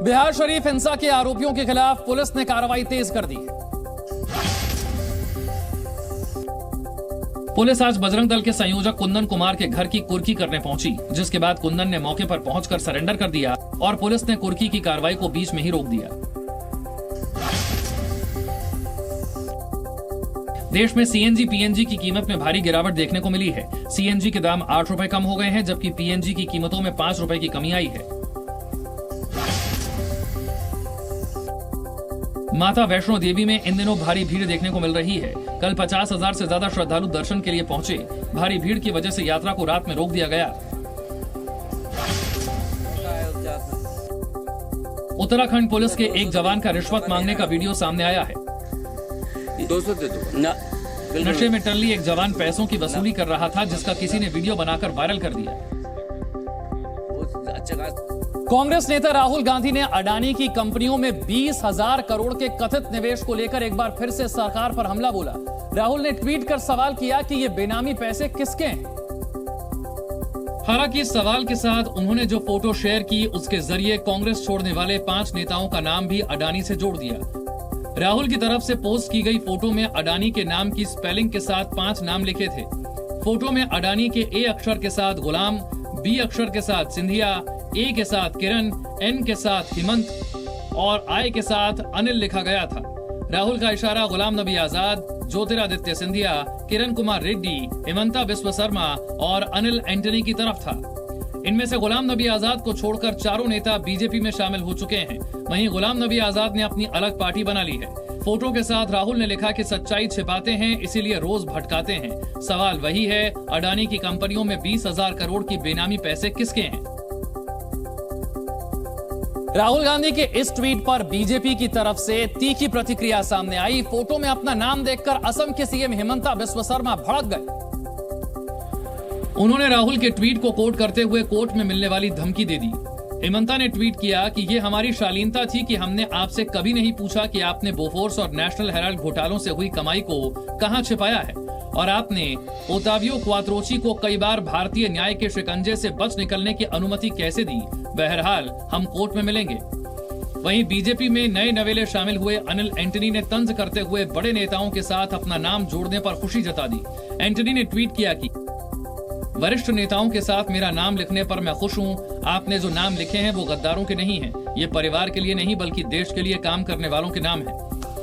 बिहार शरीफ हिंसा के आरोपियों के खिलाफ पुलिस ने कार्रवाई तेज कर दी। पुलिस आज बजरंग दल के संयोजक कुंदन कुमार के घर की कुर्की करने पहुंची, जिसके बाद कुंदन ने मौके पर पहुंचकर सरेंडर कर दिया और पुलिस ने कुर्की की कार्रवाई को बीच में ही रोक दिया। देश में सीएनजी पीएनजी की कीमत में भारी गिरावट देखने को मिली है। सीएनजी के दाम 8 रुपए कम हो गए हैं, जबकि पीएनजी की कीमतों में 5 रुपए की कमी आई है। माता वैष्णो देवी में इन दिनों भारी भीड़ देखने को मिल रही है। कल 50,000 से ज्यादा श्रद्धालु दर्शन के लिए पहुंचे। भारी भीड़ की वजह से यात्रा को रात में रोक दिया गया। उत्तराखंड पुलिस के एक जवान का रिश्वत मांगने का वीडियो सामने आया है। 200 दे दो ना। नशे में टल्ली एक जवान पैसों की वसूली कर रहा था, जिसका किसी ने वीडियो बनाकर वायरल कर दिया। कांग्रेस नेता राहुल गांधी ने अडानी की कंपनियों में 20,000 करोड़ के कथित निवेश को लेकर एक बार फिर से सरकार पर हमला बोला। राहुल ने ट्वीट कर सवाल किया कि ये बेनामी पैसे किसके हैं। हालांकि इस सवाल के साथ उन्होंने जो फोटो शेयर की, उसके जरिए कांग्रेस छोड़ने वाले 5 नेताओं का नाम भी अडानी से जोड़ दिया। राहुल की तरफ से पोस्ट की गई फोटो में अडानी के नाम की स्पेलिंग के साथ 5 नाम लिखे थे। फोटो में अडानी के ए अक्षर के साथ गुलाम, बी अक्षर के साथ सिंधिया, ए के साथ किरण, एन के साथ हेमंत और आई के साथ अनिल लिखा गया था। राहुल का इशारा गुलाम नबी आजाद, ज्योतिरादित्य सिंधिया, किरण कुमार रेड्डी, हेमंता बिस्वा शर्मा और अनिल एंटनी की तरफ था। इनमें से गुलाम नबी आजाद को छोड़कर चारों नेता बीजेपी में शामिल हो चुके हैं। वहीं गुलाम नबी आजाद ने अपनी अलग पार्टी बना ली है। फोटो के साथ राहुल ने लिखा कि सच्चाई छिपाते हैं, इसीलिए रोज भटकाते हैं। सवाल वही है, अडानी की कंपनियों में 20,000 करोड़ की बेनामी पैसे किसके हैं? राहुल गांधी के इस ट्वीट पर बीजेपी की तरफ से तीखी प्रतिक्रिया सामने आई। फोटो में अपना नाम देखकर असम के सीएम हेमंता बिस्वा शर्मा भड़क गए। उन्होंने राहुल के ट्वीट को कोट करते हुए कोर्ट में मिलने वाली धमकी दे दी। हेमंता ने ट्वीट किया कि ये हमारी शालीनता थी कि हमने आपसे कभी नहीं पूछा कि आपने बोफोर्स और नेशनल हेराल्ड घोटालों से हुई कमाई को कहां छिपाया है, और आपने ओतावियो क्वात्रोची को कई बार भारतीय न्याय के शिकंजे से बच निकलने की अनुमति कैसे दी। बहरहाल हम कोर्ट में मिलेंगे। वहीं बीजेपी में नए नवेले शामिल हुए अनिल एंटनी ने तंज करते हुए बड़े नेताओं के साथ अपना नाम जोड़ने पर खुशी जता दी। एंटनी ने ट्वीट किया कि वरिष्ठ नेताओं के साथ मेरा नाम लिखने पर मैं खुश हूं। आपने जो नाम लिखे हैं वो गद्दारों के नहीं हैं। ये परिवार के लिए नहीं बल्कि देश के लिए काम करने वालों के नाम हैं।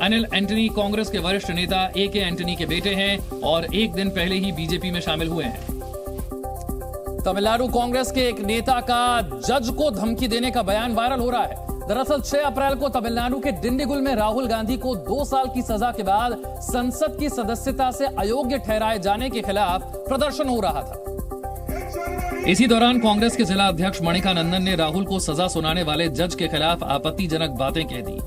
अनिल एंटनी कांग्रेस के वरिष्ठ नेता ए.के. एंटनी के बेटे हैं और एक दिन पहले ही बीजेपी में शामिल हुए हैं। तमिलनाडु कांग्रेस के एक नेता का जज को धमकी देने का बयान वायरल हो रहा है। दरअसल 6 अप्रैल को तमिलनाडु के डिंडीगुल में राहुल गांधी को 2 साल की सजा के बाद संसद की सदस्यता से अयोग्य ठहराए जाने के खिलाफ प्रदर्शन हो रहा था। इसी दौरान कांग्रेस के जिला अध्यक्ष मणिका नंदन ने राहुल को सजा सुनाने वाले जज के खिलाफ आपत्तिजनक बातें कह दी।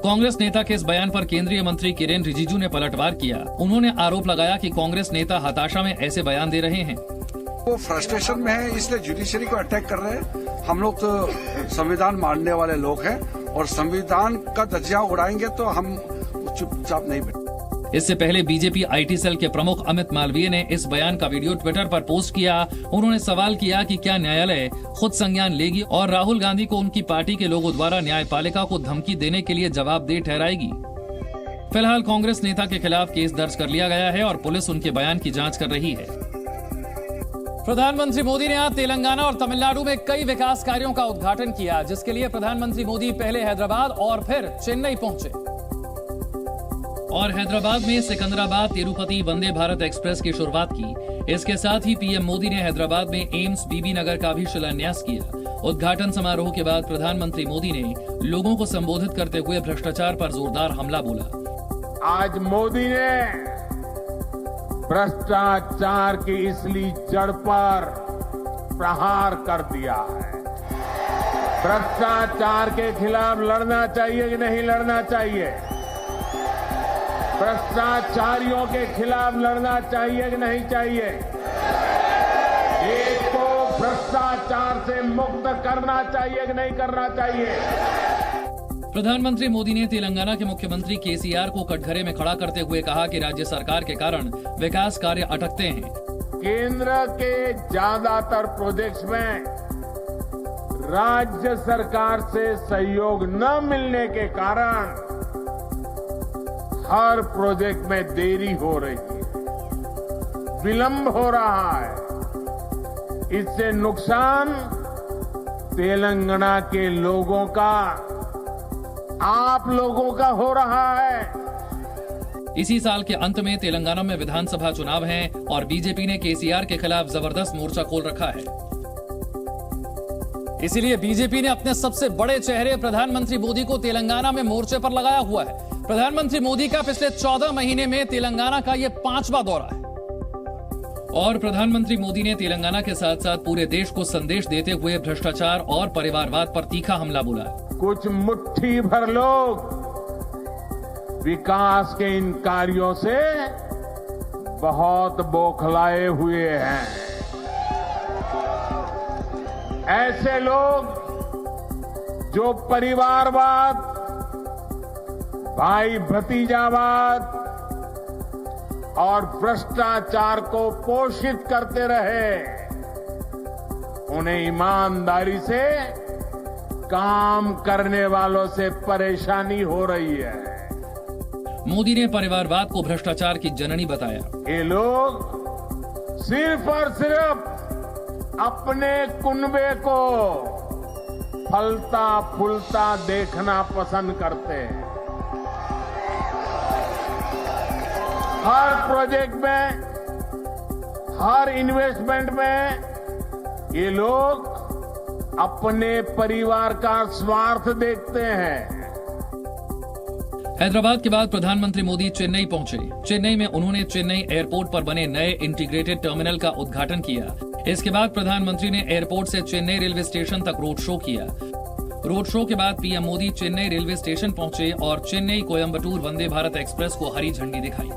कांग्रेस नेता के इस बयान पर केंद्रीय मंत्री किरेन रिजिजू ने पलटवार किया। उन्होंने आरोप लगाया कि कांग्रेस नेता हताशा में ऐसे बयान दे रहे हैं। वो फ्रस्ट्रेशन में है, इसलिए जुडिशरी को अटैक कर रहे हैं। हम लोग तो संविधान मानने वाले लोग हैं और संविधान का धज्जियां उड़ाएंगे तो हम चुपचाप नहीं बैठेंगे। इससे पहले बीजेपी आईटी सेल के प्रमुख अमित मालवीय ने इस बयान का वीडियो ट्विटर पर पोस्ट किया। उन्होंने सवाल किया कि क्या न्यायालय खुद संज्ञान लेगी और राहुल गांधी को उनकी पार्टी के लोगों द्वारा न्यायपालिका को धमकी देने के लिए जवाबदेह ठहराएगी। फिलहाल कांग्रेस नेता के खिलाफ केस दर्ज कर लिया गया है और पुलिस उनके बयान की जांच कर रही है। प्रधानमंत्री मोदी ने आज तेलंगाना और तमिलनाडु में कई विकास कार्यों का उद्घाटन किया, जिसके लिए प्रधानमंत्री मोदी पहले हैदराबाद और फिर चेन्नई पहुंचे और हैदराबाद में सिकंदराबाद तिरुपति वंदे भारत एक्सप्रेस की शुरुआत की। इसके साथ ही पीएम मोदी ने हैदराबाद में एम्स बीबी नगर का भी शिलान्यास किया। उद्घाटन समारोह के बाद प्रधानमंत्री मोदी ने लोगों को संबोधित करते हुए भ्रष्टाचार पर जोरदार हमला बोला। आज मोदी ने भ्रष्टाचार की इसली जड़ पर प्रहार कर दिया है। भ्रष्टाचार के खिलाफ लड़ना चाहिए कि नहीं लड़ना चाहिए? भ्रष्टाचारियों के खिलाफ लड़ना चाहिए कि नहीं चाहिए? देश को भ्रष्टाचार से मुक्त करना चाहिए कि नहीं करना चाहिए? प्रधानमंत्री मोदी ने तेलंगाना के मुख्यमंत्री केसीआर को कटघरे में खड़ा करते हुए कहा कि राज्य सरकार के कारण विकास कार्य अटकते हैं। केंद्र के ज्यादातर प्रोजेक्ट्स में राज्य सरकार से सहयोग न मिलने के कारण हर प्रोजेक्ट में देरी हो रही है, विलंब हो रहा है। इससे नुकसान तेलंगाना के लोगों का, आप लोगों का हो रहा है। इसी साल के अंत में तेलंगाना में विधानसभा चुनाव हैं और बीजेपी ने केसीआर के खिलाफ जबरदस्त मोर्चा खोल रखा है। इसीलिए बीजेपी ने अपने सबसे बड़े चेहरे प्रधानमंत्री मोदी को तेलंगाना में मोर्चे पर लगाया हुआ है। प्रधानमंत्री मोदी का पिछले 14 महीने में तेलंगाना का यह 5वां दौरा है और प्रधानमंत्री मोदी ने तेलंगाना के साथ साथ पूरे देश को संदेश देते हुए भ्रष्टाचार और परिवारवाद पर तीखा हमला बोला। कुछ मुट्ठी भर लोग विकास के इन कार्यों से बहुत बौखलाए हुए हैं। ऐसे लोग जो परिवारवाद, भाई भतीजावाद और भ्रष्टाचार को पोषित करते रहे, उन्हें ईमानदारी से काम करने वालों से परेशानी हो रही है। मोदी ने परिवारवाद को भ्रष्टाचार की जननी बताया। ये लोग सिर्फ और सिर्फ अपने कुनबे को फलता फूलता देखना पसंद करते हैं। हर प्रोजेक्ट में, हर इन्वेस्टमेंट में ये लोग अपने परिवार का स्वार्थ देखते हैं। हैदराबाद के बाद प्रधानमंत्री मोदी चेन्नई पहुंचे। चेन्नई में उन्होंने चेन्नई एयरपोर्ट पर बने नए इंटीग्रेटेड टर्मिनल का उद्घाटन किया। इसके बाद प्रधानमंत्री ने एयरपोर्ट से चेन्नई रेलवे स्टेशन तक रोड शो किया। रोड शो के बाद PM Modi Chennai railway station पहुंचे और चेन्नई कोयंबटूर वंदे भारत एक्सप्रेस को हरी झंडी दिखाई।